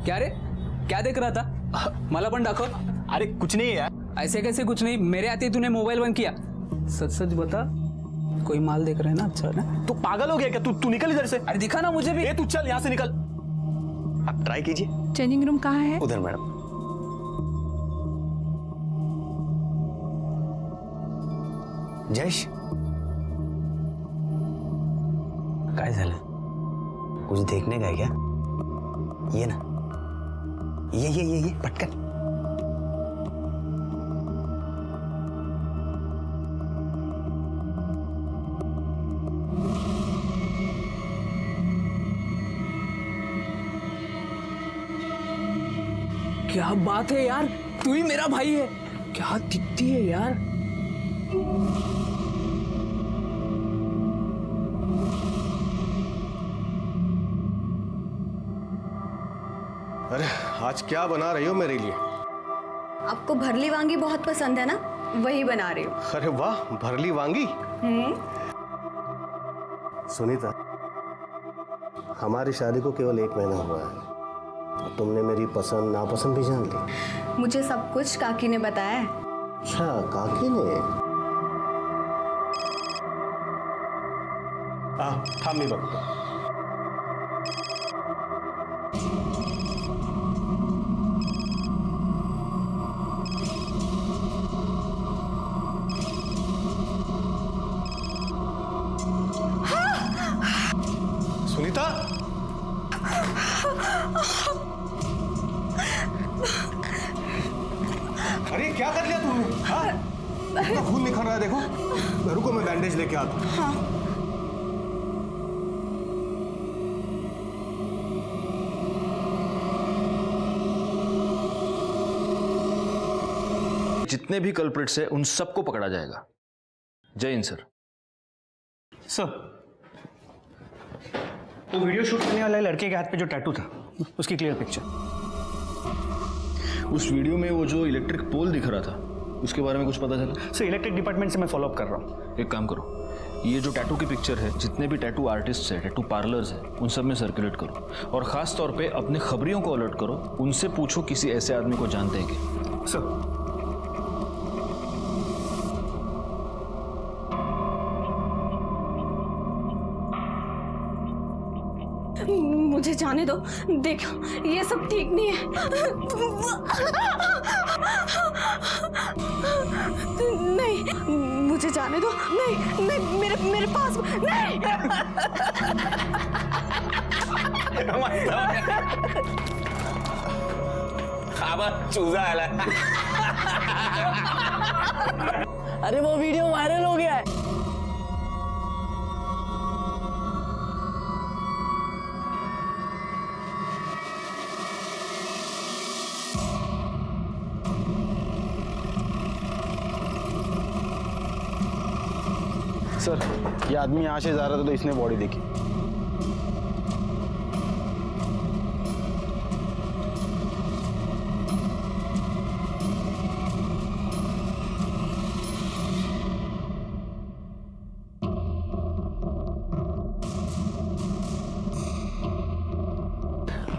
क्या रे, क्या देख रहा था? मला पण दाखव। अरे कुछ नहीं यार। ऐसे कैसे कुछ नहीं? मेरे आते तूने मोबाइल बंद किया। सच सच बता, कोई माल देख रहा है ना? अच्छा ना? तू पागल हो गया क्या? तू निकल इधर से। अरे दिखा ना मुझे भी। ए तू चल यहाँ से निकल। आप ट्राई कीजिए। चेंजिंग रूम कहाँ है? उधर मैडम। जयेश, काय झालं? कुछ देखने का है क्या? ये ना, ये पटकन। क्या बात है यार, तू ही मेरा भाई है। क्या दिखती है यार। अरे आज क्या बना रही हो मेरे लिए? आपको भरली वांगी बहुत पसंद है ना, वही बना रही हूँ। अरे वाह, भरली वांगी। सुनीता, हमारी शादी को केवल 1 महीना हुआ है, तुमने मेरी पसंद नापसंद भी जान ली। मुझे सब कुछ काकी ने बताया है। अच्छा, काकी ने? थाम मी बघतो। सुनीता, अरे क्या कर लिया तुमने? हाँ? इतना खून निकल रहा है, देखो। रुको, मैं बैंडेज लेके आता हूँ। हाँ। जितने भी कल्प्रिट्स हैं उन सबको पकड़ा जाएगा। जय हिंद सर। सर, वो वीडियो शूट करने वाले लड़के के हाथ पे जो टैटू था, उसकी क्लियर पिक्चर। उस वीडियो में वो जो इलेक्ट्रिक पोल दिख रहा था, उसके बारे में कुछ पता चला? सर, इलेक्ट्रिक डिपार्टमेंट से मैं फॉलो अप कर रहा हूँ। एक काम करो, ये जो टैटू की पिक्चर है, जितने भी टैटू आर्टिस्ट हैं, टैटू पार्लर्स हैं, उन सब में सर्कुलेट करो। और खास तौर पे अपने खबरियों को अलर्ट करो, उनसे पूछो किसी ऐसे आदमी को जानते हैं कि। सर, मुझे जाने दो, देखो ये सब ठीक नहीं है। नहीं, मुझे जाने दो। नहीं नहीं, मेरे पास नहीं। चूजा आला। अरे वो वीडियो वायरल हो गया है। सर, ये आदमी यहाँ से जा रहा था तो इसने बॉडी देखी।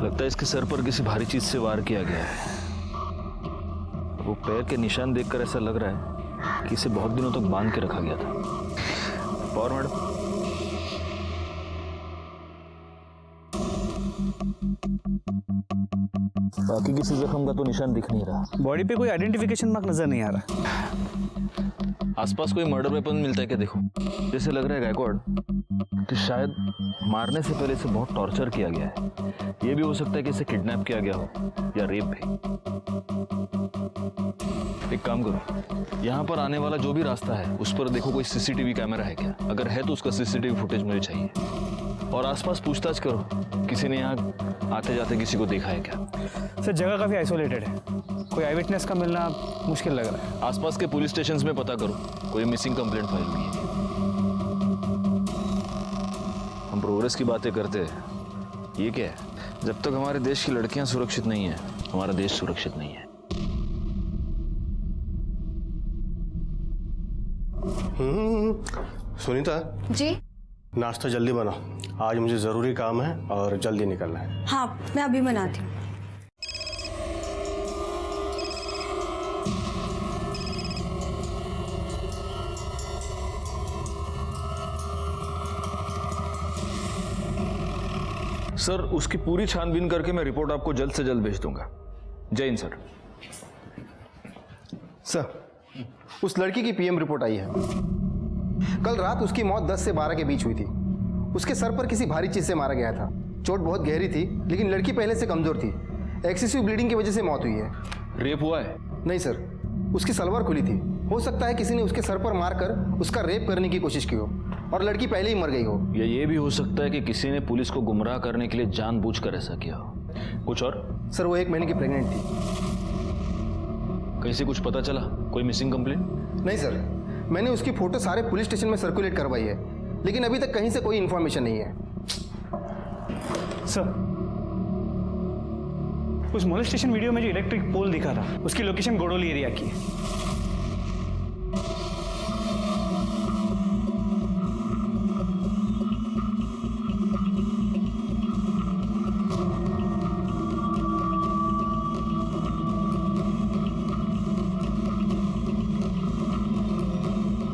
लगता है इसके सर पर किसी भारी चीज से वार किया गया है। वो पैर के निशान देखकर ऐसा लग रहा है कि इसे बहुत दिनों तक बांध के रखा गया था। और मैडम, बाकी किसी जख्म का तो निशान दिख नहीं रहा। बॉडी पे कोई आइडेंटिफिकेशन मार्क नजर नहीं आ रहा। आसपास कोई मर्डर वेपन मिलता है क्या? देखो, जैसे लग रहा है गायकवाड़ कि शायद मारने से पहले इसे बहुत टॉर्चर किया गया है। ये भी हो सकता है कि इसे किडनैप किया गया हो या रेप भी। एक काम करो, यहाँ पर आने वाला जो भी रास्ता है उस पर देखो कोई सीसीटीवी कैमरा है क्या। अगर है तो उसका सीसीटीवी फुटेज मुझे चाहिए। और आसपास पूछताछ करो, किसी ने यहाँ आते जाते किसी को देखा है क्या। सर, जगह काफी आइसोलेटेड है, कोई आई विटनेस का मिलना मुश्किल लग रहा है। आसपास के पुलिस स्टेशंस में पता करो कोई मिसिंग कंप्लेंट फाइल हुई है। हम प्रोग्रेस की बातें करते हैं, ये क्या है? जब तक हमारे देश की लड़कियां सुरक्षित नहीं है, हमारा देश सुरक्षित नहीं है। सुनीता जी। नाश्ता जल्दी बनाओ, आज मुझे ज़रूरी काम है और जल्दी निकलना है। हाँ, मैं अभी बनाती हूँ। सर उसकी पूरी छानबीन करके मैं रिपोर्ट आपको जल्द से जल्द भेज दूंगा। जय हिंद सर। सर उस लड़की की पीएम रिपोर्ट आई है। कल रात उसकी मौत 10 से 12 के बीच हुई थी। उसके सर पर किसी भारी चीज से मारा गया था। चोट बहुत गहरी थी, लेकिन लड़की पहले से कमजोर थी। एक्सेसिव ब्लीडिंग की वजह से मौत हुई है। रेप हुआ है? नहीं सर, उसकी सलवार खुली थी। हो सकता है किसी ने उसके सर पर मारकर उसका रेप करने की कोशिश की हो और लड़की पहले ही मर गई हो। या ये भी हो सकता है कि किसी ने पुलिस को गुमराह करने के लिए जानबूझकर ऐसा किया हो। कुछ और? सर वो 1 महीने की प्रेग्नेंट थी। कहीं से कुछ पता चला? कोई मिसिंग कंप्लेंट? नहीं सर, मैंने उसकी फोटो सारे पुलिस स्टेशन में सर्कुलेट करवाई है, लेकिन अभी तक कहीं से कोई इन्फॉर्मेशन नहीं है। सर उस मोलेस्टेशन वीडियो में जो इलेक्ट्रिक पोल दिखा था उसकी लोकेशन गोडोली एरिया की है।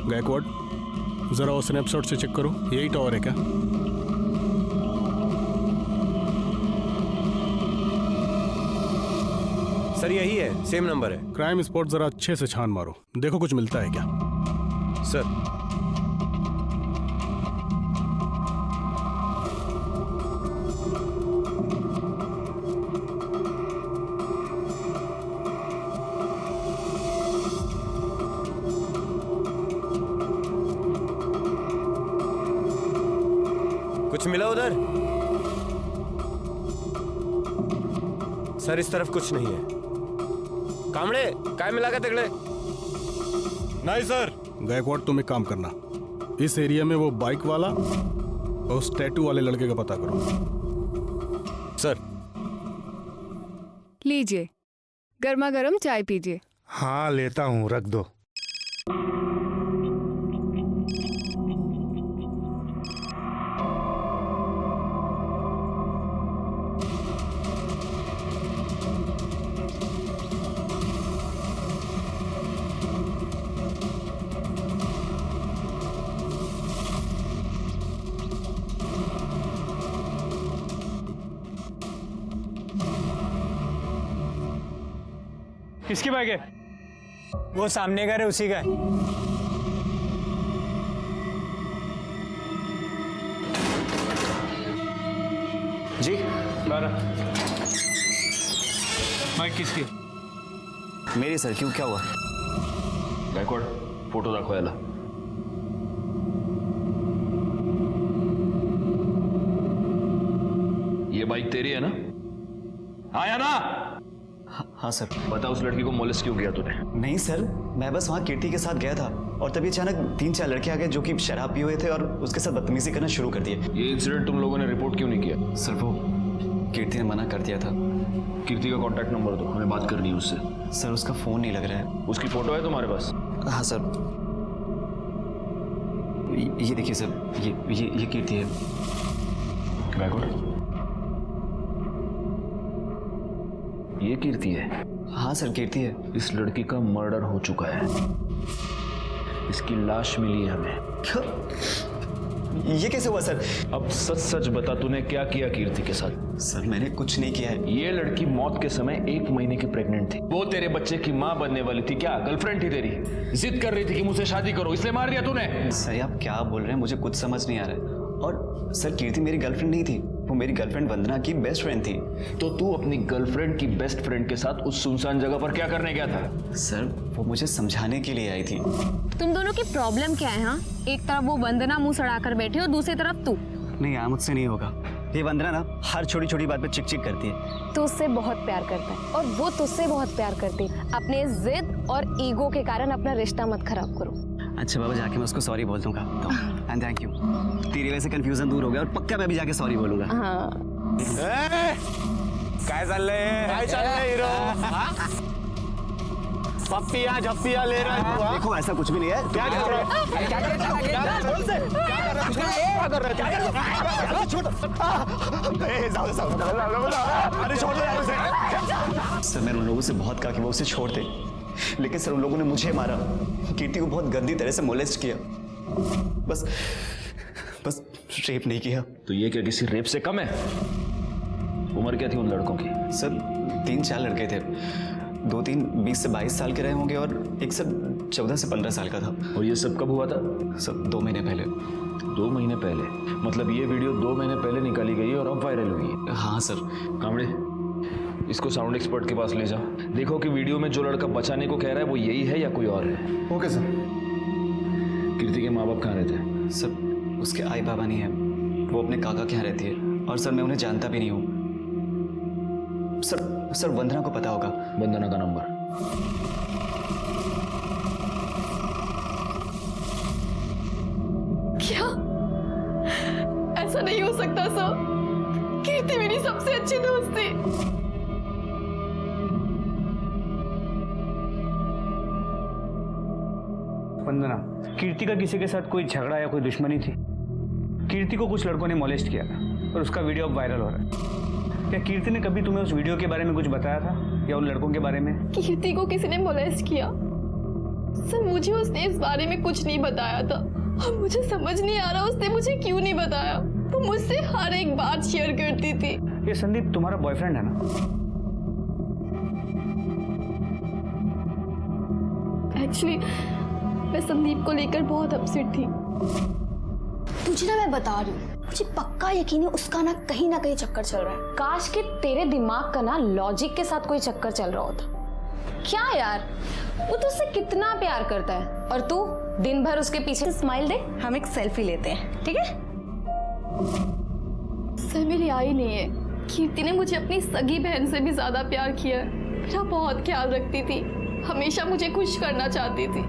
गायकवाड जरा वो स्नैपशॉट से चेक करो, यही टावर है क्या? सर यही है, सेम नंबर है। क्राइम स्पॉट जरा अच्छे से छान मारो, देखो कुछ मिलता है क्या। सर कुछ मिला उधर? सर इस तरफ कुछ नहीं है। कामड़े काय मिला का तिकडे? नहीं सर। गायकवाड तुम एक काम करना, इस एरिया में वो बाइक वाला और उस टैटू वाले लड़के का पता करो। सर लीजिए, गर्मा गर्म चाय पीजिए। हाँ लेता हूँ, रख दो। किसकी बाइक है? वो सामने का है, उसी का है। जी 12 बाइक किसकी? मेरी सर। क्यों, क्या हुआ? गायकवाड फोटो दाखवा याला। ये बाइक तेरी है ना? हाँ या ना? हाँ सर। बता उस लड़की को मोलेस्ट क्यों किया तूने? नहीं सर, मैं बस वहाँ कीर्ति के साथ गया था और तभी अचानक 3-4 लड़के आ गए जो कि शराब पिए हुए थे और उसके साथ बदतमीजी करना शुरू कर दिए। ये इंसिडेंट तुम लोगों ने रिपोर्ट क्यों नहीं किया? सर वो कीर्ति ने मना कर दिया था। कीर्ति का कांटेक्ट नंबर दो, हमें बात करनी है उससे। सर उसका फोन नहीं लग रहा है। उसकी फोटो है तुम्हारे पास? हाँ सर, ये देखिए सर, ये कीर्ति है। गायकवाड ये कीर्ति है? हाँ सर कीर्ति है। इस लड़की का मर्डर हो चुका है, इसकी लाश मिली है हमें। ये कैसे हुआ सर? अब सच सच बता, तूने क्या किया कीर्ति के साथ? सर मैंने कुछ नहीं किया है। ये लड़की मौत के समय 1 महीने की प्रेग्नेंट थी। वो तेरे बच्चे की माँ बनने वाली थी। क्या गर्लफ्रेंड थी तेरी? जिद कर रही थी कि मुझसे शादी करो, इसलिए मार दिया तूने? सर आप क्या बोल रहे हैं, मुझे कुछ समझ नहीं आ रहा है। और सर कीर्ति मेरी गर्लफ्रेंड नहीं थी, वो मेरी गर्लफ्रेंड वंदना की बेस्ट फ्रेंड थी। तो तू अपनी गर्लफ्रेंड की बेस्ट फ्रेंड के साथ उस सुनसान जगह पर क्या करने गया था? सर वो मुझे समझाने के लिए आई थी। तुम दोनों की प्रॉब्लम क्या है? हाँ, एक तरफ वो वंदना मुंह सड़ाकर बैठी और दूसरी तरफ तू। नहीं यार, मुझसे नहीं होगा। ये वंदना ना हर छोटी छोटी बात पे चिक चिक करती है। तू उससे बहुत प्यार करता है और वो तुझसे बहुत प्यार करती है। अपने जिद और ईगो के कारण अपना रिश्ता मत खराब करो। अच्छा बाबा, जाके मैं उसको सॉरी बोल दूंगा। एंड थैंक यू, तेरी वजह से कंफ्यूजन दूर हो गया और पक्का मैं भी जाके सॉरी बोलूंगा। हाँ। काय चाललंय? काय चाललंय हिरो? पप्पिया झप्पिया ले रहा है तू? हाँ? देखो ऐसा कुछ भी नहीं है। क्या कर रहा है? क्या कर रहा है? क्या कर रहा है? छोड़। अरे छोड़ दो यार उसे। सर मैंने उन लोगों से बहुत कहा कि वो उसे छोड़ दे, लेकिन सर उन लोगों ने मुझे मारा, कीर्ति को बहुत गंदी तरह से मोलेस्ट किया। बस रेप नहीं किया। तो ये क्या किसी रेप से कम है? उम्र क्या थी उन लड़कों की? सर 3-4 लड़के थे, 2-3 20 से 22 साल के रहे होंगे और एक सर 14 से 15 साल का था। और ये सब कब हुआ था? सर 2 महीने पहले। 2 महीने पहले? मतलब ये वीडियो 2 महीने पहले निकाली गई है और अब वायरल हुई है? हाँ सर। कामड़े, इसको साउंड एक्सपर्ट के पास ले जाओ, देखो कि वीडियो में जो लड़का बचाने को कह रहा है वो यही है या कोई और है। Okay sir. कीर्ति के माँ बाप कहाँ रहते हैं? सर उसके आई बाबा नहीं है, वो अपने काका के यहाँ रहती है और सर मैं उन्हें जानता भी नहीं हूँ। सर वंदना को पता होगा। वंदना का नंबर? क्या? ऐसा नहीं हो सकता सर, कीर्ति मेरी सबसे अच्छी दोस्त थी। वंदना, कीर्ति का किसी के साथ कोई झगड़ा या कोई दुश्मनी थी? कीर्ति को कुछ लड़कों ने मोलेस्ट किया था और उसका वीडियो अब वायरल हो रहा है। क्या कीर्ति ने कभी तुम्हें उस वीडियो के बारे में कुछ बताया था या उन लड़कों के बारे में? कीर्ति को किसी ने मोलेस्ट किया? सर मुझे उसने इस बारे में कुछ नहीं बताया था और मुझे समझ नहीं आ रहा उसने मुझे क्यों नहीं बताया। वो मुझसे हर एक बात शेयर करती थी। ये संदीप तुम्हारा बॉयफ्रेंड है ना? एक्चुअली मैं संदीप को लेकर बहुत अपसेट थी। तुझे ना मैं बता रही हूँ, मुझे पक्का यकीन है उसका ना कहीं चक्कर चल रहा है। काश कि तेरे दिमाग का ना लॉजिक के साथ कोई चक्कर चल रहा होता। क्या यार, वो तुझसे कितना प्यार करता है और तू दिन भर उसके पीछे स्माइल दे। हम एक सेल्फी लेते हैं, ठीक है? सर मेरी आई नहीं है, कीर्ति ने मुझे अपनी सगी बहन से भी ज्यादा प्यार किया है। मेरा बहुत ख्याल रखती थी, हमेशा मुझे खुश करना चाहती थी।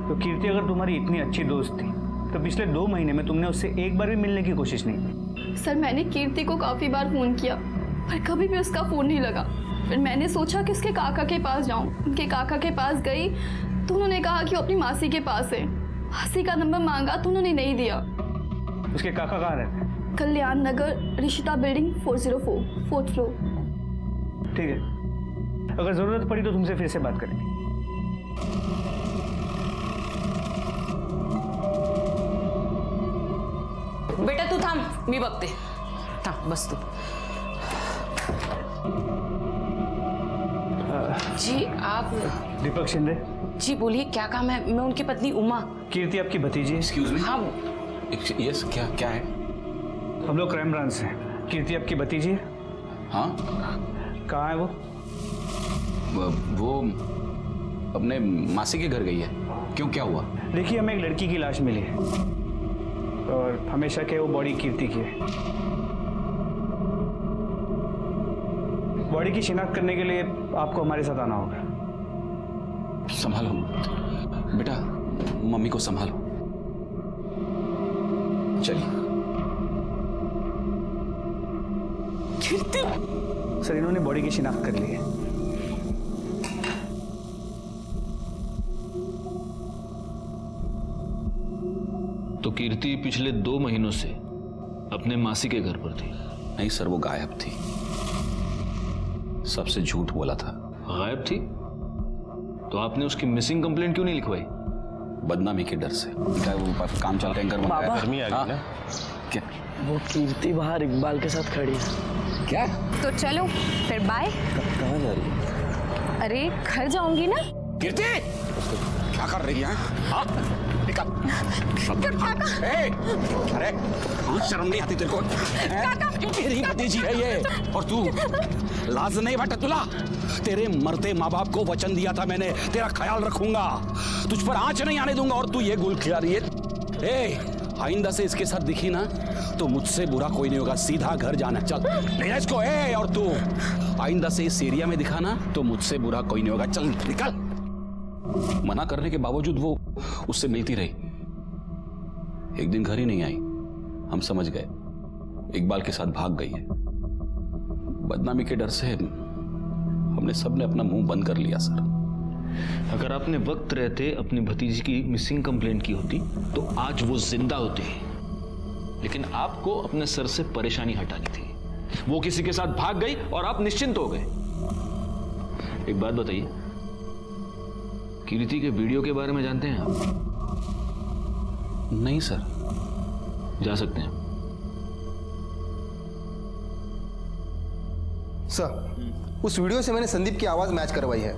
तो कीर्ति अगर तुम्हारी इतनी अच्छी दोस्त थी तो पिछले 2 महीने में तुमने उससे एक बार भी मिलने की कोशिश नहीं की? सर मैंने कीर्ति को काफी बार फोन किया पर कभी भी उसका फोन नहीं लगा। फिर मैंने सोचा कि उसके काका के पास जाऊं। उनके काका के पास गई तो उन्होंने कहा कि वो अपनी मासी के पास है। मासी का नंबर मांगा तो उन्होंने नहीं दिया। उसके काका कहाँ रहते हैं? कल्याण नगर, ऋषिता बिल्डिंग 404, 4th फ्लोर। ठीक है, अगर जरूरत पड़ी तो तुमसे फिर से बात करेंगे। बेटा तू थांब, मी बघते। थांब, बस तू। जी आप? दीपक शिंदे जी बोलिए, क्या काम है? मैं उनकी पत्नी उमा। कीर्ति आपकी भतीजी। Excuse me. हाँ यस, क्या है? हम लोग क्राइम ब्रांच से। कीर्ति आपकी भतीजी है? हाँ। कहाँ है वो? वो अपने मासी के घर गई है। क्यों, क्या हुआ? देखिए, हमें एक लड़की की लाश मिली है और हमेशा के वो बॉडी कीर्ति की है। बॉडी की शिनाख्त करने के लिए आपको हमारे साथ आना होगा। संभालो बेटा, मम्मी को संभालो। चलिए। सर इन्होंने बॉडी की शिनाख्त कर ली है। तो कीर्ति पिछले 2 महीनों से अपने मासी के घर पर थी? नहीं सर, वो गायब थी। सबसे झूठ बोला था। गायब थी? तो आपने उसकी मिसिंग कंप्लेंट क्यों नहीं लिखवाई? बदनामी के डर से। वो काम चल टैंकर बाबा, गर्मी आ गई ना। क्या? वो कीर्ति बाहर इकबाल के साथ खड़ी है। क्या? तो चलो फिर बाय। कहाँ जा रही है? अरे घर जाऊंगी ना। कीर्ति क्या कर रही है? हाँ? अरे शर्म नहीं आती तेरे को? तेरी भतीजी है ये, और तू लाज नहीं बटा तुला? तेरे मरते माँ बाप को वचन दिया था मैंने, तेरा ख्याल रखूंगा, तुझ पर आंच नहीं आने दूंगा, और तू ये गुल खिला रही है। आइंदा से इसके साथ दिखी ना तो मुझसे बुरा कोई नहीं होगा। सीधा घर जाना, चल ले इसको। और तू आइंदा से इस एरिया में दिखा ना तो मुझसे बुरा कोई नहीं होगा। चल निकल। मना करने के बावजूद वो उससे मिलती रही। एक दिन घर ही नहीं आई, हम समझ गए इकबाल के साथ भाग गई है। बदनामी के डर से हमने सबने अपना मुंह बंद कर लिया सर। अगर आपने वक्त रहते अपनी भतीजी की मिसिंग कंप्लेंट की होती तो आज वो जिंदा होती, लेकिन आपको अपने सर से परेशानी हटानी थी। वो किसी के साथ भाग गई और आप निश्चिंत हो गए। एक बात बताइए, कीर्ति के वीडियो के बारे में जानते हैं आप? नहीं सर। जा सकते हैं। सर, उस वीडियो से मैंने संदीप की आवाज़ मैच करवाई है।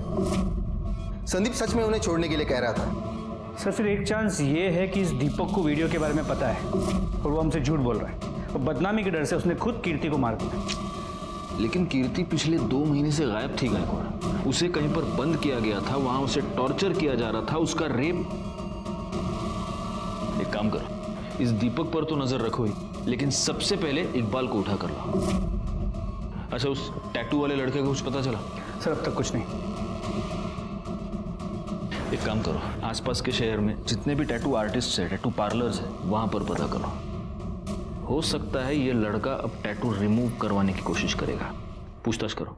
संदीप सच में उन्हें छोड़ने के लिए कह रहा था। सर फिर एक चांस ये है कि इस दीपक को वीडियो के बारे में पता है और वो हमसे झूठ बोल रहा है और बदनामी के डर से उसने खुद कीर्ति को मार दिया। लेकिन कीर्ति पिछले 2 महीने से गायब थी गायकवाड़। उसे कहीं पर बंद किया गया था, वहां उसे टॉर्चर किया जा रहा था, उसका रेप। एक काम करो, इस दीपक पर तो नजर रखो ही, लेकिन सबसे पहले इकबाल को उठा कर लो। अच्छा, उस टैटू वाले लड़के का कुछ पता चला? सर अब तक कुछ नहीं। एक काम करो, आसपास के शहर में जितने भी टैटू आर्टिस्ट है, टैटू पार्लर्स है, वहां पर पता करो। हो सकता है ये लड़का अब टैटू रिमूव करवाने की कोशिश करेगा। पूछताछ करो।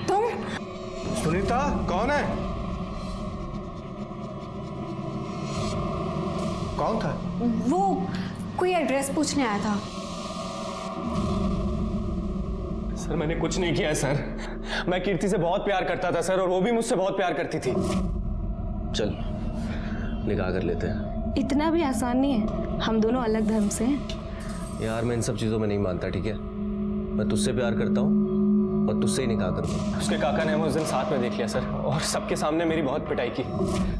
तुम? सुनीता, कौन है? कौन था? वो कोई एड्रेस पूछने आया था। सर मैंने कुछ नहीं किया सर। मैं कीर्ति से बहुत प्यार करता था सर, और वो भी मुझसे बहुत प्यार करती थी। चल निकाह कर लेते हैं। इतना भी आसान नहीं है, हम दोनों अलग धर्म से हैं। यार मैं इन सब चीज़ों में नहीं मानता, ठीक है? मैं तुझसे प्यार करता हूँ और तुझसे ही निकाह करूँगा। उसके काका ने हमें उस दिन साथ में देख लिया सर, और सबके सामने मेरी बहुत पिटाई की।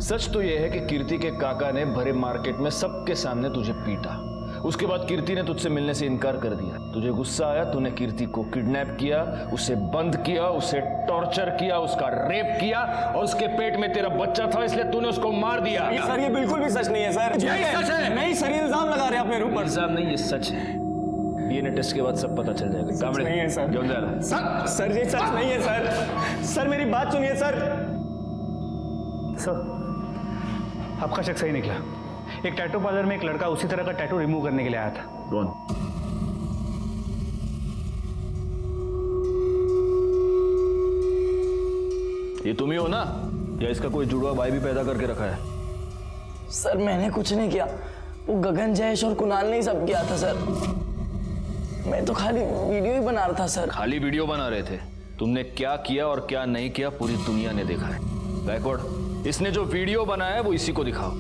सच तो यह है कि कीर्ति के काका ने भरे मार्केट में सबके सामने तुझे पीटा। उसके बाद कीर्ति ने तुझसे मिलने से इनकार कर दिया। तुझे गुस्सा आया, तूने कीर्ति को किडनैप किया, उसे बंद किया, उसे टॉर्चर किया, उसका रेप किया, और उसके पेट में तेरा बच्चा था, इसलिए तूने उसको मार दिया। सर ये बिल्कुल भी सच नहीं है सर। यही सच है। नहीं सर, ये इल्जाम लगा रहे हैं अपने ऊपर। इल्जाम नहीं, ये सच है। डीएनए टेस्ट के बाद सब पता चल जाएगा। सच नहीं है सर। क्यों जा रहा? सर ये सच नहीं है सर। सर मेरी बात सुनिए सर। सर आपका शक सही निकला। एक टैटू पार्लर में एक लड़का उसी तरह का टैटू रिमूव करने के लिए आया था। कौन? ये तुम ही हो ना, या इसका कोई जुड़वा भाई भी पैदा करके रखा है? सर मैंने कुछ नहीं किया, वो गगन, जयेश और कुणाल ने ही सब किया था सर। मैं तो खाली वीडियो ही बना रहा था सर। खाली वीडियो बना रहे थे? तुमने क्या किया और क्या नहीं किया पूरी दुनिया ने देखा है। गायकवाड़, इसने जो वीडियो बनाया है वो इसी को दिखाओ।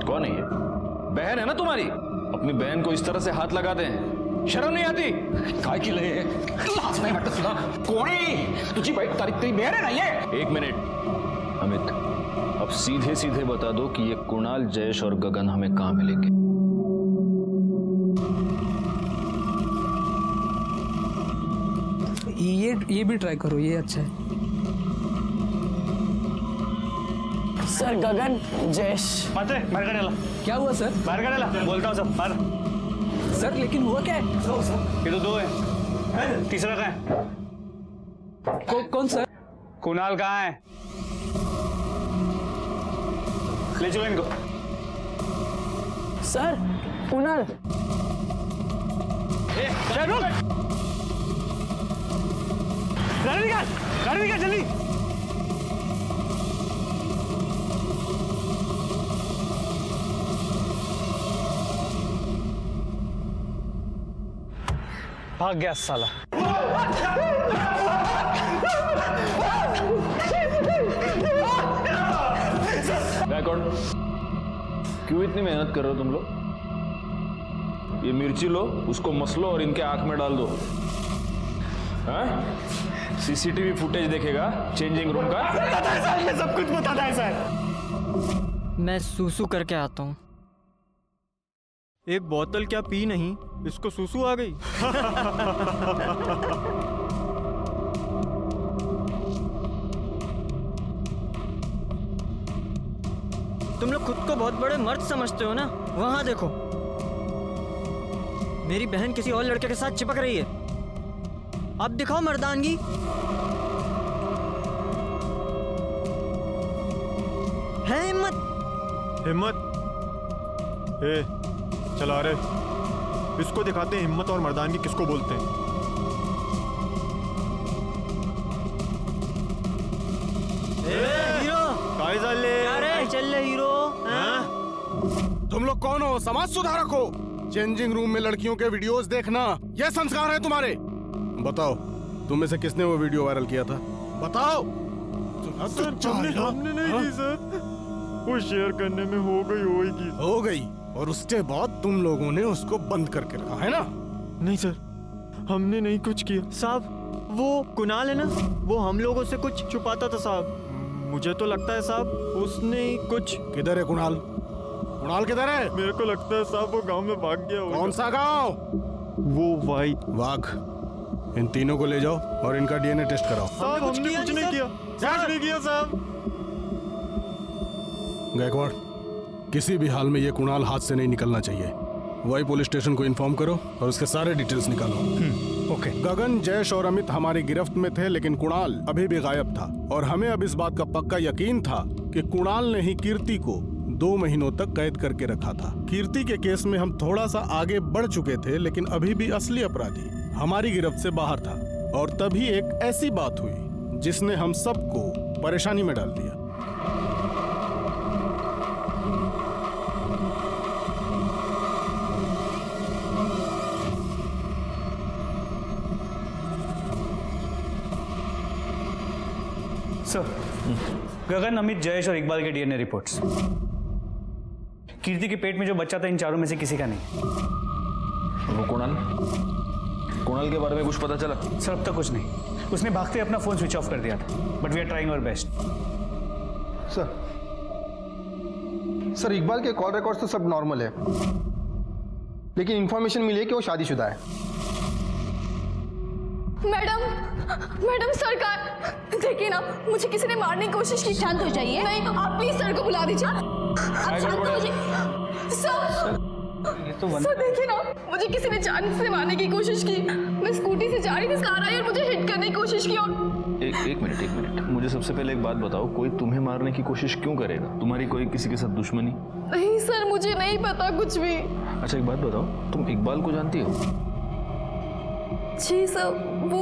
कौन है ये? बहन है ना तुम्हारी? अपनी बहन को इस तरह से हाथ लगाते हैं, शर्म नहीं आती? काय की लय लाज नाही वाटत तुला? कोण आहे तुझी बाईक? तेरी बहन है ना ये? 1 मिनट अमित, अब सीधे सीधे बता दो कि ये कुणाल, जयेश और गगन हमें कहां मिलेंगे? ये भी ट्राई करो, ये अच्छा है। सर गगन, जयेश। माते बाहर काढायला। क्या हुआ सर? बाहर काढायला बोलता हूँ सब बाहर। सर लेकिन हुआ क्या है? ये तो 2 है, तीसरा कहाँ है? कौन सर? कुणाल कहाँ है? ले चलो इनको। सर कुणाल। गाड़ी निकाल जल्दी। भाग गया साला। गायकवाड़, क्यों इतनी मेहनत कर रहे हो तुम लोग? ये मिर्ची लो, उसको मसलो और इनके आंख में डाल दो। सीसीटीवी फुटेज देखेगा चेंजिंग रूम का। बताता है सर, सब कुछ बताता है सर। मैं सूसू करके आता हूँ। एक बोतल क्या पी नहीं, इसको सूसू आ गई। तुम लोग खुद को बहुत बड़े मर्द समझते हो ना? वहां देखो, मेरी बहन किसी और लड़के के साथ चिपक रही है। अब दिखाओ मर्दानगी। है हिम्मत। ए, चला रे, इसको दिखाते हैं हिम्मत और मर्दानगी किसको बोलते हैं। हीरो चल हीरो। तुम लोग कौन हो? समाज सुधारक हो? चेंजिंग रूम में लड़कियों के वीडियोस देखना ये संस्कार है तुम्हारे? बताओ, तुम में से किसने वो वीडियो वायरल किया था? बताओ। हमने नहीं की सर। वो शेयर करने में हो गई हो गई और उसके बाद तुम लोगों ने उसको बंद करके रखा है ना? नहीं सर, हमने नहीं कुछ किया साहब। वो कुणाल है ना, वो हम लोगों से कुछ छुपाता था साहब। मुझे तो लगता है साहब उसने ही कुछ। किधर है कुणाल? कुणाल किधर है? मेरे को लगता है साहब वो गांव में भाग गया होगा। कौन सा गांव? वो वाघ। इन तीनों को ले जाओ और इनका डीएनए टेस्ट कराओ। साहब हमने कुछ नहीं किया, कुछ नहीं किया साहब। गायकवाड़, किसी भी हाल में ये कुणाल हाथ से नहीं निकलना चाहिए। वही पुलिस स्टेशन को इन्फॉर्म करो और उसके सारे डिटेल्स निकालो। ओके। गगन, जयेश और अमित हमारी गिरफ्त में थे, लेकिन कुणाल अभी भी गायब था और हमें अब इस बात का पक्का यकीन था कि कुणाल ने ही कीर्ति को 2 महीनों तक कैद करके रखा था। कीर्ति के केस में हम थोड़ा सा आगे बढ़ चुके थे, लेकिन अभी भी असली अपराधी हमारी गिरफ्त से बाहर था। और तभी एक ऐसी बात हुई जिसने हम सबको परेशानी में डाल दिया। सर, गगन, अमित, जयेश और इकबाल के डीएनए रिपोर्ट्स। कीर्ति के पेट में जो बच्चा था इन चारों में से किसी का नहीं। वो कुणाल के बारे में कुछ पता चला? सर, अब तक कुछ नहीं। उसने भागते अपना फोन स्विच ऑफ कर दिया था, but we are trying our best. Sir, Iqbal के कॉल रिकॉर्ड्स तो सब नॉर्मल है, लेकिन इंफॉर्मेशन मिली है कि वो शादीशुदा है। मैडम सरकार, देखिए ना, मुझे किसी ने मारने की कोशिश की। शांत हो जाइए। नहीं, आप प्लीज सर को बुला दीजिए। आप शांत हो जाइए। सर देखिए ना, मुझे किसी ने जान से मारने की कोशिश की। मैं स्कूटी से जा रही थी, कार आई और मुझे हिट करने की कोशिश की। और एक मिनट, मुझे सबसे पहले एक बात बताओ, कोई तुम्हें मारने की कोशिश क्यों करेगा? तुम्हारी कोई किसी के साथ दुश्मनी? नहीं सर, मुझे नहीं पता कुछ भी। अच्छा, एक बात बताओ, तुम इकबाल को जानती हो? जी सर, वो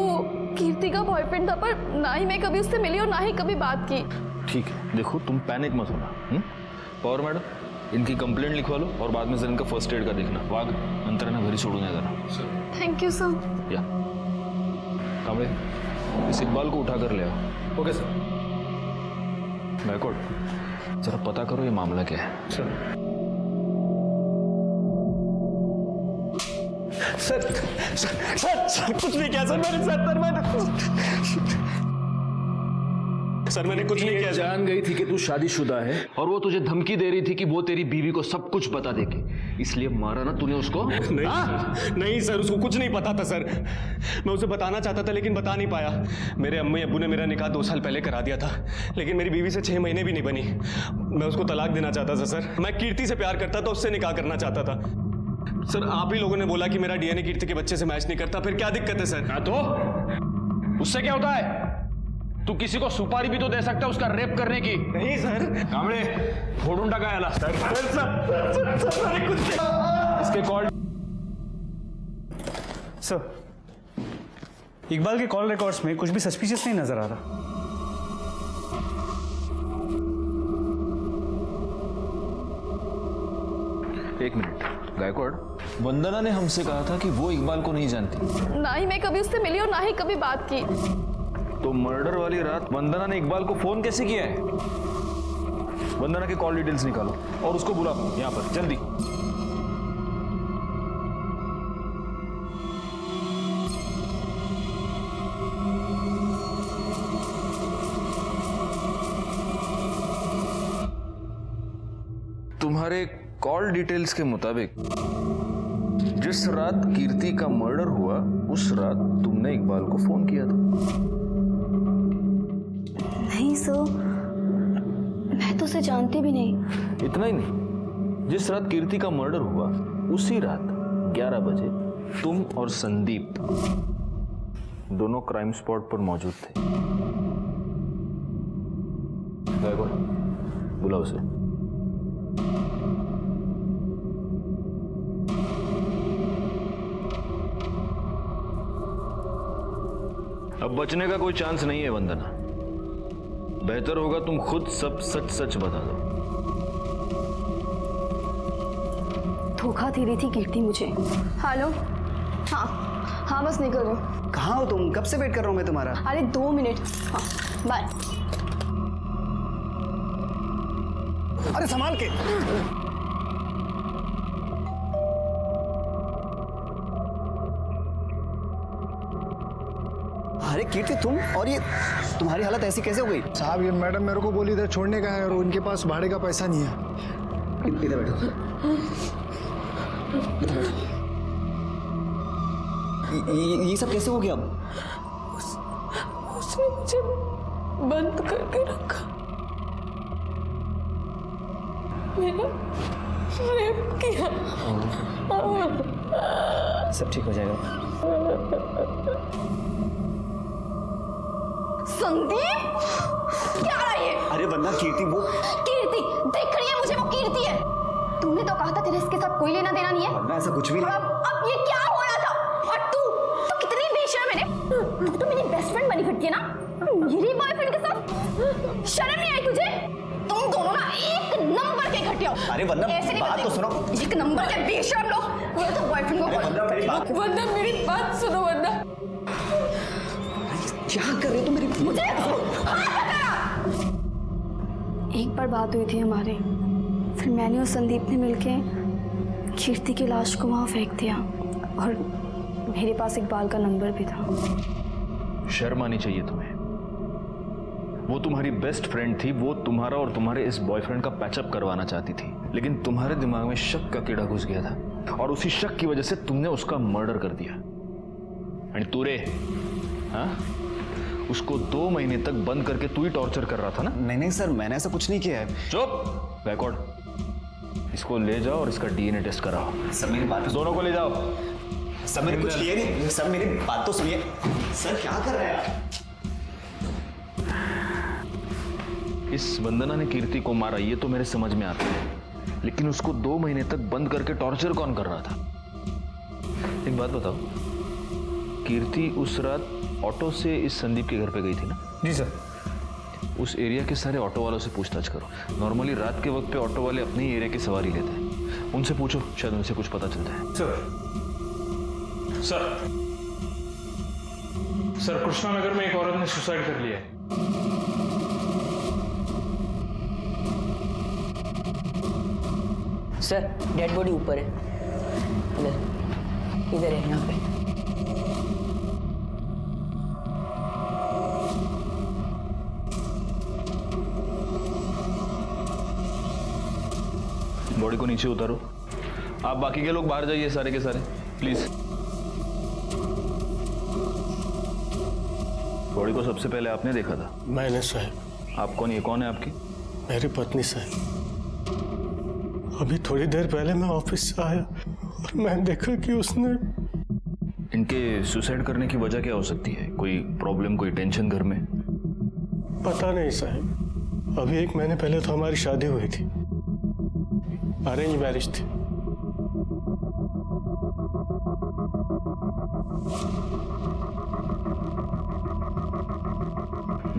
कीर्ति का बॉयफ्रेंड था, पर ना ही मैं कभी उससे मिली और ना ही कभी बात की। ठीक है, देखो तुम पैनिक मत होना। पवार मैडम, इनकी कंप्लेंट लिखवा लो और बाद में सर इनका फर्स्ट एड का देखना। वाघ, अंतराना घरी सोडून या जरा। Thank you sir. या कांबळे, इस इकबाल को उठा कर ले आओ। Okay sir. गायकवाड़, जरा पता करो ये मामला क्या है। सर कुछ नहीं किया सर, मैंने कुछ नहीं किया। जान गई थी कि तू शादीशुदा है और वो तुझे धमकी दे रही थी कि वो तेरी बीवी को सब कुछ बता देगी, इसलिए मारा ना तूने उसको? नहीं सर, उसको कुछ नहीं पता था सर। मैं उसे बताना चाहता था लेकिन बता नहीं पाया। मेरे अम्मी अब्बू ने मेरा निकाह 2 साल पहले करा दिया था, लेकिन मेरी बीवी से 6 महीने भी नहीं बनी। मैं उसको तलाक देना चाहता था सर। मैं कीर्ति से प्यार करता था, उससे निकाह करना चाहता था। सर, आप ही लोगों ने बोला कि मेरा डीएनए कीर्ति के बच्चे से मैच नहीं करता, फिर क्या दिक्कत है सर? तो उससे क्या होता है? तू किसी को सुपारी भी तो दे सकता है उसका रेप करने की। नहीं सर। कांबळे, फोडून टाका याला। इसके कॉल। सर, इकबाल के कॉल रिकॉर्ड्स में कुछ भी सस्पिशियस नहीं नजर आ रहा। एक मिनट, गायकवाड़, वंदना ने हमसे कहा था कि वो इकबाल को नहीं जानती। ना ही मैं कभी उससे मिली और ना ही कभी बात की। तो मर्डर वाली रात वंदना ने इकबाल को फोन कैसे किया है? वंदना के कॉल डिटेल्स निकालो और उसको बुलाओ यहाँ पर जल्दी। तुम्हारे कॉल डिटेल्स के मुताबिक जिस रात कीर्ति का मर्डर हुआ उस रात तुमने इकबाल को फोन किया था। नहीं सर, मैं तो उसे जानती भी नहीं। इतना ही नहीं, जिस रात कीर्ति का मर्डर हुआ उसी रात 11 बजे तुम और संदीप दोनों क्राइम स्पॉट पर मौजूद थे। बुलाओ उसे। अब बचने का कोई चांस नहीं है वंदना। बेहतर होगा तुम खुद सब सच सच बता दो। धोखा दे रही थी कीर्ति मुझे। हेलो। हाँ बस निकल रही हूँ। कहाँ हो तुम? कब से वेट कर रहा हूँ मैं तुम्हारा। अरे 2 मिनट। हाँ बाय। अरे संभाल के। अरे कीर्ति, तुम और ये तुम्हारी हालत ऐसी कैसे हो गई? साहब ये मैडम मेरे को बोली इधर छोड़ने का है और उनके पास भाड़े का पैसा नहीं है। इधर बैठो। ये सब कैसे हो गया? उसने मुझे बंद करके रखा, मेरा रेप किया। सब ठीक हो जाएगा। संदीप, क्या रहा है ये? अरे वरना कीर्ति, वो कीर्ति देख रही है मुझे, वो कीर्ति है। तुमने तो कहा था तेरे इसके साथ कोई लेना देना नहीं है। वरना ऐसा कुछ भी और नहीं। अब ये क्या हो रहा था? और तू कितनी बेशर्म है। तू तो मेरी बेस्ट फ्रेंड बनी फिरती है ना, मेरी बॉयफ्रेंड के साथ। शर्म नहीं आई तुझे? तुम दोनों ना एक नंबर के घटिया हो। अरे वरना ऐसे नहीं बात करते। तो सुनो। एक नंबर के बेशर्म लोग। वो तो बॉयफ्रेंड को वरना मेरी बात सुनो। वरना क्या कर रहे हो तुम? मेरी मुझे एक बार बात हुई थी हमारी, फिर मैंने और संदीप ने मिलके कीर्ति की लाश को वहां फेंक दिया और मेरे पास इकबाल का नंबर भी था। शर्म आनी चाहिए तुम्हें। वो तुम्हारी बेस्ट फ्रेंड थी, वो तुम्हारा और तुम्हारे इस बॉयफ्रेंड का पैचअप करवाना चाहती थी, लेकिन तुम्हारे दिमाग में शक का कीड़ा घुस गया था और उसी शक की वजह से तुमने उसका मर्डर कर दिया। एंड तू रे, हाँ, उसको 2 महीने तक बंद करके तू ही टॉर्चर कर रहा था ना? नहीं सर, मैंने ऐसा कुछ नहीं किया है। चुप, बैकवर्ड। इसको ले जाओ और इसका डीएनए टेस्ट कराओ। सर मेरी बात, दोनों को ले जाओ। सर मैंने कुछ किया नहीं। सर मेरी बात तो सुनिए। सर क्या कर रहे हैं आप? इस वंदना ने कीर्ति को मारा, ये तो मेरे समझ में आता है, लेकिन उसको 2 महीने तक बंद करके टॉर्चर कौन कर रहा था? एक बात बताओ, कीर्ति उस रात ऑटो से इस संदीप के घर पे गई थी ना? जी सर। उस एरिया के सारे ऑटो वालों से पूछताछ करो। नॉर्मली रात के वक्त पे ऑटो वाले अपने ही एरिया की सवारी लेते हैं, उनसे पूछो, शायद उनसे कुछ पता चलता है। सर कृष्णा नगर में एक औरत ने सुसाइड कर लिया है। सर डेड बॉडी ऊपर है, इधर है, यहाँ पे। बॉडी को नीचे उतारो। आप बाकी के लोग बाहर जाइए, सारे के सारे, प्लीज। बॉडी को सबसे पहले आपने देखा था? मैंने साहब। आप कौन? ये कौन है आपकी? मेरी पत्नी साहब। अभी थोड़ी देर पहले मैं ऑफिस से आया और मैंने देखा कि उसने। इनके सुसाइड करने की वजह क्या हो सकती है? कोई प्रॉब्लम, कोई टेंशन घर में? पता नहीं साहब, अभी 1 महीने पहले तो हमारी शादी हुई थी, अरेंज मैरिज थी।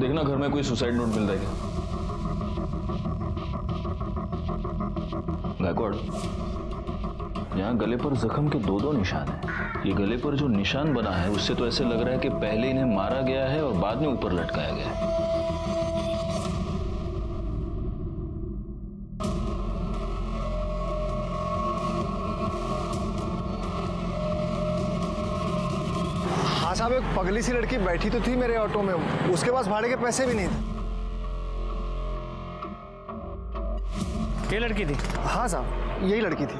देखना घर में कोई सुसाइड नोट मिल रहा है क्या? गायकवाड़, यहाँ गले पर जख्म के 2 निशान हैं। ये गले पर जो निशान बना है उससे तो ऐसे लग रहा है कि पहले इन्हें मारा गया है और बाद में ऊपर लटकाया गया है। हाँ साहब, एक पगली सी लड़की बैठी तो थी मेरे ऑटो में, उसके पास भाड़े के पैसे भी नहीं थे। ये लड़की थी? हाँ साहब, यही लड़की थी।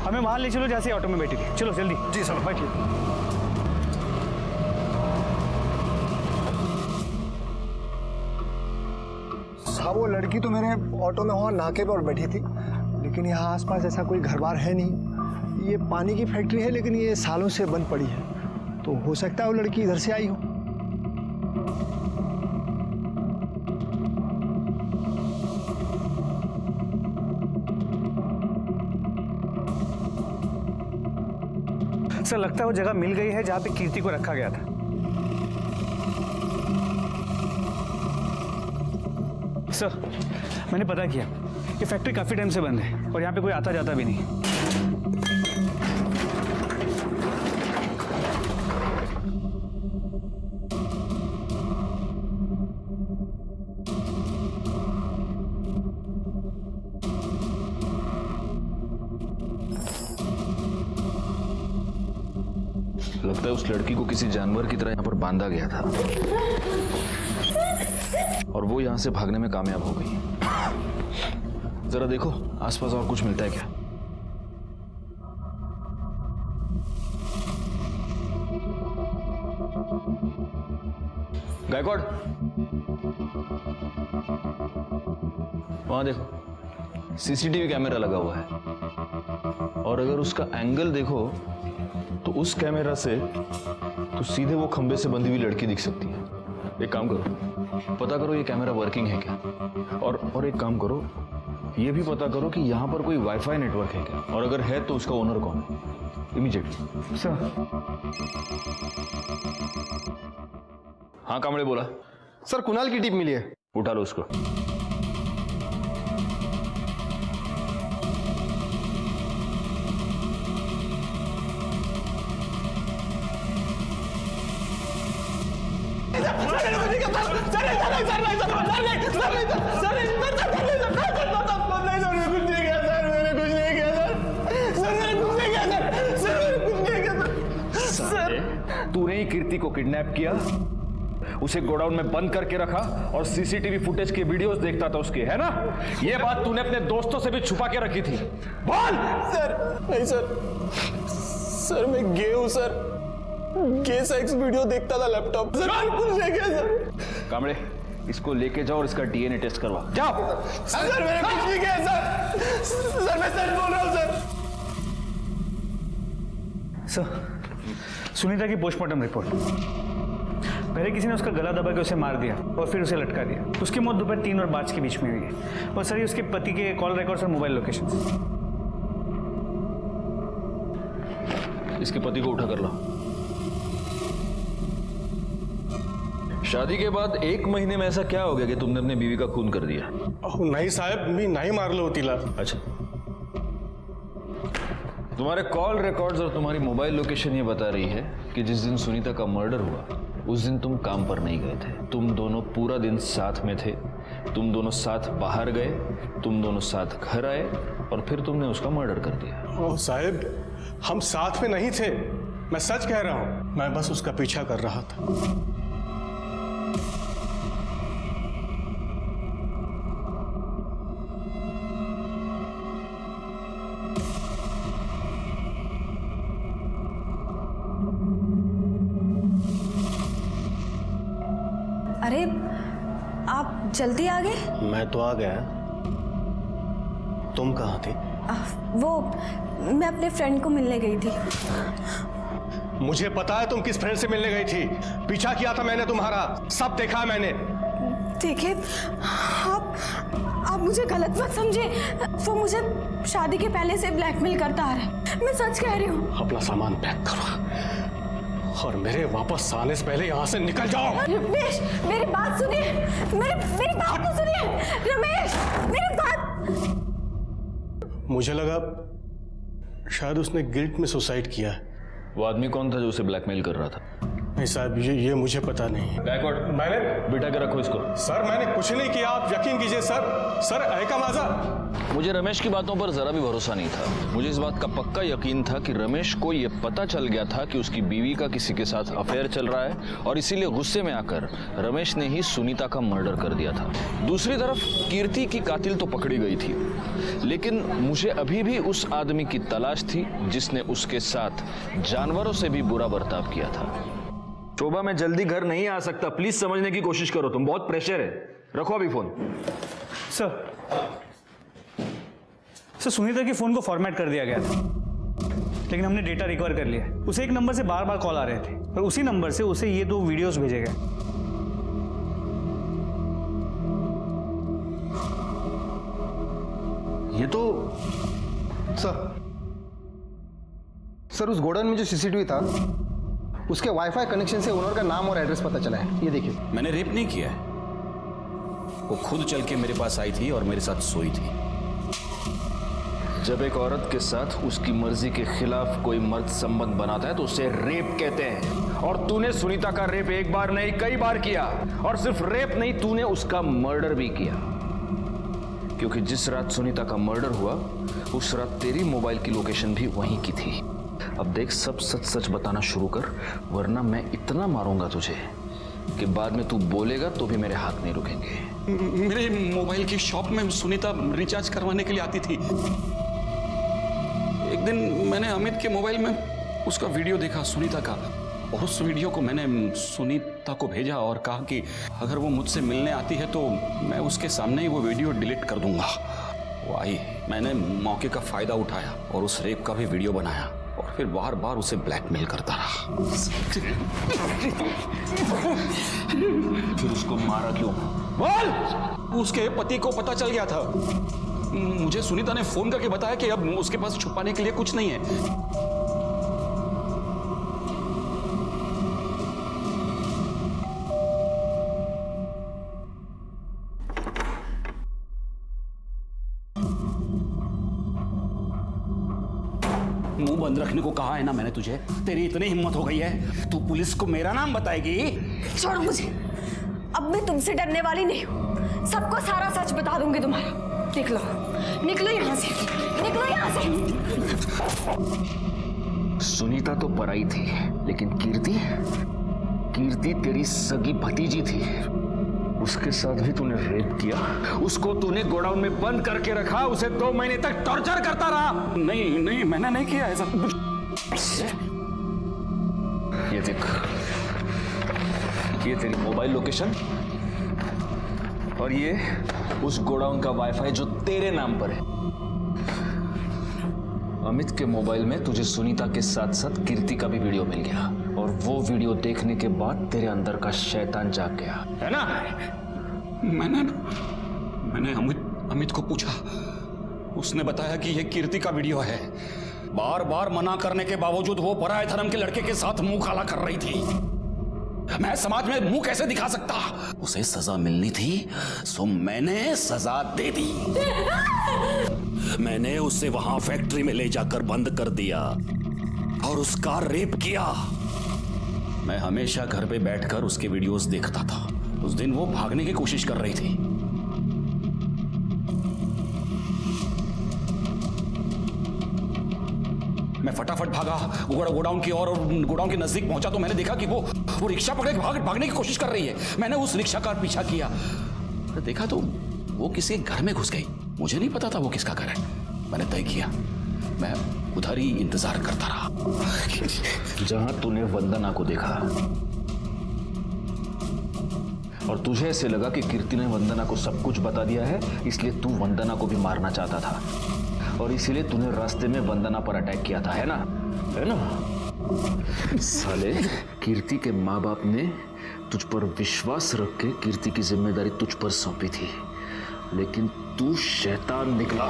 हमें वहां ले चलो जैसे ऑटो में बैठी थी। चलो जल्दी। जी साहब, बैठिए। साहब वो लड़की तो मेरे ऑटो में वहाँ नाके पर बैठी थी, लेकिन यहाँ आसपास ऐसा कोई घर बार है नहीं। ये पानी की फैक्ट्री है, लेकिन ये सालों से बंद पड़ी है, तो हो सकता है वो लड़की इधर से आई हो। सर लगता है वो जगह मिल गई है जहां पे कीर्ति को रखा गया था। सर मैंने पता किया, ये फैक्ट्री काफी टाइम से बंद है और यहाँ पे कोई आता जाता भी नहीं। लगता है उस लड़की को किसी जानवर की तरह यहाँ पर बांधा गया था और वो यहाँ से भागने में कामयाब हो गई। जरा देखो आसपास और कुछ मिलता है क्या। गायकवाड़, वहां देखो सीसीटीवी कैमरा लगा हुआ है और अगर उसका एंगल देखो तो उस कैमरा से तो सीधे वो खंबे से बंधी हुई लड़की दिख सकती है। एक काम करो, पता करो ये कैमरा वर्किंग है क्या, और एक काम करो ये भी पता करो कि यहाँ पर कोई वाईफाई नेटवर्क है क्या, और अगर है तो उसका ओनर कौन है। इमीडिएटली। सर। हाँ कामड़े बोला। सर कुणाल की टीप मिली है। उठा लो उसको। तूने ही कीर्ति को किडनैप किया, उसे गोडाउन में बंद करके रखा और सीसीटीवी फुटेज के वीडियोस देखता था उसके, है ना? ये बात तूने अपने दोस्तों से भी छुपा के रखी थी। बोल। सर नहीं सर मैं गे हूं सर, गे सेक्स वीडियो देखता था लैपटॉप सर, कुछ नहीं किया सर। कामड़े इसको लेके जाओ और इसका डीएनए टेस्ट करवा। जाओ। सर मैंने कुछ नहीं किया सर मैं सच बोल रहा हूं सर। सुनीता की पोस्टमार्टम रिपोर्ट। पहले किसी ने उसका गला दबा के उसे मार दिया और फिर उसे लटका दिया। उसकी मौत दोपहर 3 और 5 के बीच में हुई है। और सर ये उसके पति के कॉल रिकॉर्ड्स और मोबाइल लोकेशन। इसके पति को उठा कर लो। शादी के बाद 1 महीने में ऐसा क्या हो गया कि तुमने अपनी बीवी का खून कर दिया? नाही साहेब, मी नाही मारलं हो तिला। अच्छा, तुम्हारे कॉल रिकॉर्ड्स और तुम्हारी मोबाइल लोकेशन ये बता रही है कि जिस दिन सुनीता का मर्डर हुआ उस दिन तुम काम पर नहीं गए थे। तुम दोनों पूरा दिन साथ में थे, तुम दोनों साथ बाहर गए, तुम दोनों साथ घर आए और फिर तुमने उसका मर्डर कर दिया। ओह साहब, हम साथ में नहीं थे, मैं सच कह रहा हूं। मैं बस उसका पीछा कर रहा था। अरे आप जल्दी आ गए? मैं तो आ गया, तुम कहाँ थे? वो मैं अपने फ्रेंड को मिलने गई थी। मुझे पता है तुम किस फ्रेंड से मिलने गई थी। पीछा किया था मैंने तुम्हारा, सब देखा है मैंने। देखिए आप मुझे गलत मत समझे, वो मुझे शादी के पहले से ब्लैकमेल करता आ रहा है। मैं सच कह रही हूँ। अपना सामान पैक करो और मेरे वापस आने से पहले यहाँ से निकल जाओ। रमेश मेरी बात सुनिए, मेरी बात तो सुनिए। रमेश मेरी बात। मुझे लगा शायद उसने गिल्ट में सुसाइड किया है। वो आदमी कौन था जो उसे ब्लैकमेल कर रहा था? नहीं साहब, ये मुझे पता नहीं। गायकवाड़, मैंने बिठा के रखो इसको। सर मैंने कुछ नहीं किया, आप यकीन कीजिए सर ऐका माझा। मुझे रमेश की बातों पर जरा भी भरोसा नहीं था। मुझे इस बात का पक्का यकीन था कि रमेश को यह पता चल गया था कि उसकी बीवी का किसी के साथ अफेयर चल रहा है और इसीलिए गुस्से में आकर रमेश ने ही सुनीता का मर्डर कर दिया था। दूसरी तरफ कीर्ति की कातिल तो पकड़ी गई थी, लेकिन मुझे अभी भी उस आदमी की तलाश थी जिसने उसके साथ जानवरों से भी बुरा बर्ताव किया था। शोभा, मैं जल्दी घर नहीं आ सकता, प्लीज समझने की कोशिश करो, तुम बहुत प्रेशर है। रखो अभी फोन। सर सुनीता के फोन को फॉर्मेट कर दिया गया था, लेकिन हमने डेटा रिकवर कर लिया। उसे एक नंबर से बार बार कॉल आ रहे थे और उसी नंबर से उसे ये 2 वीडियोस भेजे गए। ये तो सर उस गोडाउन में जो सीसीटीवी था उसके वाईफाई कनेक्शन से ओनर का नाम और एड्रेस पता चला है। ये देखिए। मैंने रेप नहीं किया है, वो खुद चल के मेरे पास आई थी और मेरे साथ सोई थी। जब एक औरत के साथ उसकी मर्जी के खिलाफ कोई मर्द संबंध बनाता है तो उसे रेप कहते हैं। और तूने सुनीता का रेप एक बार नहीं कई बार किया, और सिर्फ रेप नहीं, तूने उसका मर्डर भी किया। क्योंकि जिस रात सुनीता का मर्डर हुआ उस रात तेरी मोबाइल की लोकेशन भी वहीं की थी। अब देख, सब सच सच बताना शुरू कर, वरना मैं इतना मारूंगा तुझे कि बाद में तू बोलेगा तो भी मेरे हाथ नहीं रुकेंगे। मेरे मोबाइल की शॉप में सुनीता रिचार्ज करवाने के लिए आती थी। एक दिन मैंने अमित के मोबाइल में उसका वीडियो देखा सुनीता का, और उस वीडियो को मैंने सुनीता को भेजा और कहा कि अगर वो मुझसे मिलने आती है तो मैं उसके सामने ही वो वीडियो डिलीट कर दूंगा। वो आई, मैंने मौके का फायदा उठाया और उस रेप का भी वीडियो बनाया और फिर बार बार उसे ब्लैकमेल करता रहा। फिर उसको मारा क्यों? बोल! उसके पति को पता चल गया था। मुझे सुनीता ने फोन करके बताया कि अब उसके पास छुपाने के लिए कुछ नहीं है। मुंह बंद रखने को कहा है ना मैंने तुझे। तेरी इतनी हिम्मत हो गई है, तू पुलिस को मेरा नाम बताएगी? छोड़ो मुझे, अब मैं तुमसे डरने वाली नहीं हूँ। सबको सारा सच बता दूंगी तुम्हारा। निकलो, निकलो यहाँ से, निकलो यहाँ से। सुनीता तो पराई थी, लेकिन कीर्ति तेरी सगी भतीजी थी। उसके साथ भी तूने रेप किया, उसको तूने गोडाउन में बंद करके रखा, उसे 2 महीने तक टॉर्चर करता रहा। नहीं, मैंने नहीं किया ऐसा। ये देख, ये तेरी मोबाइल लोकेशन और ये उस गोडाउन का वाईफाई जो तेरे नाम पर है। अमित के मोबाइल में तुझे सुनीता के साथ साथ कीर्ति का भी वीडियो मिल गया, और वो वीडियो देखने के बाद तेरे अंदर का शैतान जाग गया, है ना? मैंने अमित को पूछा, उसने बताया कि ये कीर्ति का वीडियो है। बार बार मना करने के बावजूद वो पराये धर्म के लड़के के साथ मुंह काला कर रही थी। मैं समाज में मुंह कैसे दिखा सकता? उसे सजा मिलनी थी, सो मैंने सजा दे दी। मैंने उसे वहां फैक्ट्री में ले जाकर बंद कर दिया और उसका रेप किया। मैं हमेशा घर पे बैठकर उसके वीडियोस देखता था। उस दिन वो भागने की कोशिश कर रही थी। मैं फटाफट भागा गोडाउन की ओर, और गोडाउन के नजदीक पहुंचा तो मैंने देखा कि वो रिक्शा पकड़े भागने की कोशिश कर रही है। मैंने उस रिक्शा का पीछा किया, देखा तो वो किसी घर में घुस गई। मुझे नहीं पता था वो किसका घर है। मैंने तय किया मैं उधर ही इंतजार करता रहा। जहां तूने वंदना को देखा और तुझे ऐसे लगा कि कीर्ति ने वंदना को सब कुछ बता दिया है, इसलिए तू वंदना को भी मारना चाहता था, और इसीलिए तूने रास्ते में वंदना पर अटैक किया था, है ना? साले, कीर्ति के माँ बाप ने तुझ पर विश्वास रख के कीर्ति की जिम्मेदारी तुझ पर सौंपी थी, लेकिन तू शैतान निकला।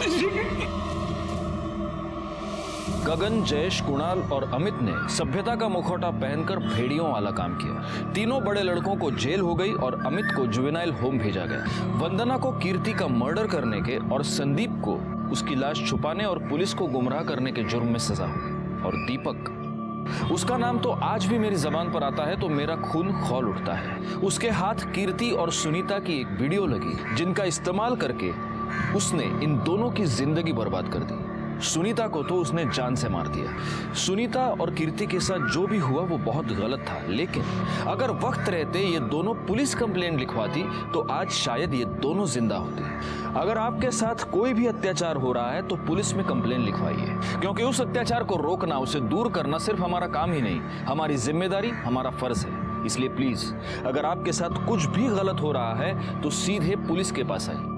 गगन, जयेश, कुणाल और अमित ने सभ्यता का मुखौटा पहनकर भेड़ियों वाला काम किया। तीनों बड़े लड़कों को जेल हो गई और अमित को जुवेनाइल होम भेजा गया। वंदना को कीर्ति का मर्डर करने के और संदीप को उसकी लाश छुपाने और पुलिस को गुमराह करने के जुर्म में सजा हुई। और दीपक, उसका नाम तो आज भी मेरी जबान पर आता है तो मेरा खून खौल उठता है। उसके हाथ कीर्ति और सुनीता की एक वीडियो लगी, जिनका इस्तेमाल करके उसने इन दोनों की जिंदगी बर्बाद कर दी। सुनीता को तो उसने जान से मार दिया। सुनीता और कीर्ति के साथ जो भी हुआ वो बहुत गलत था, लेकिन अगर वक्त रहते ये दोनों पुलिस कंप्लेंट लिखवाती तो आज शायद ये दोनों जिंदा होते। अगर आपके साथ कोई भी अत्याचार हो रहा है तो पुलिस में कंप्लेंट लिखवाइए, क्योंकि उस अत्याचार को रोकना, उसे दूर करना सिर्फ हमारा काम ही नहीं, हमारी जिम्मेदारी, हमारा फर्ज है। इसलिए प्लीज, अगर आपके साथ कुछ भी गलत हो रहा है तो सीधे पुलिस के पास आइए।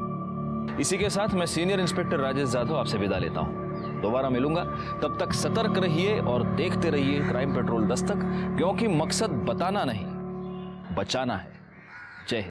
इसी के साथ मैं सीनियर इंस्पेक्टर राजेश जाधव आपसे विदा लेता हूँ। दोबारा मिलूंगा, तब तक सतर्क रहिए और देखते रहिए क्राइम पेट्रोल दस्तक, क्योंकि मकसद बताना नहीं, बचाना है। जय हिंद।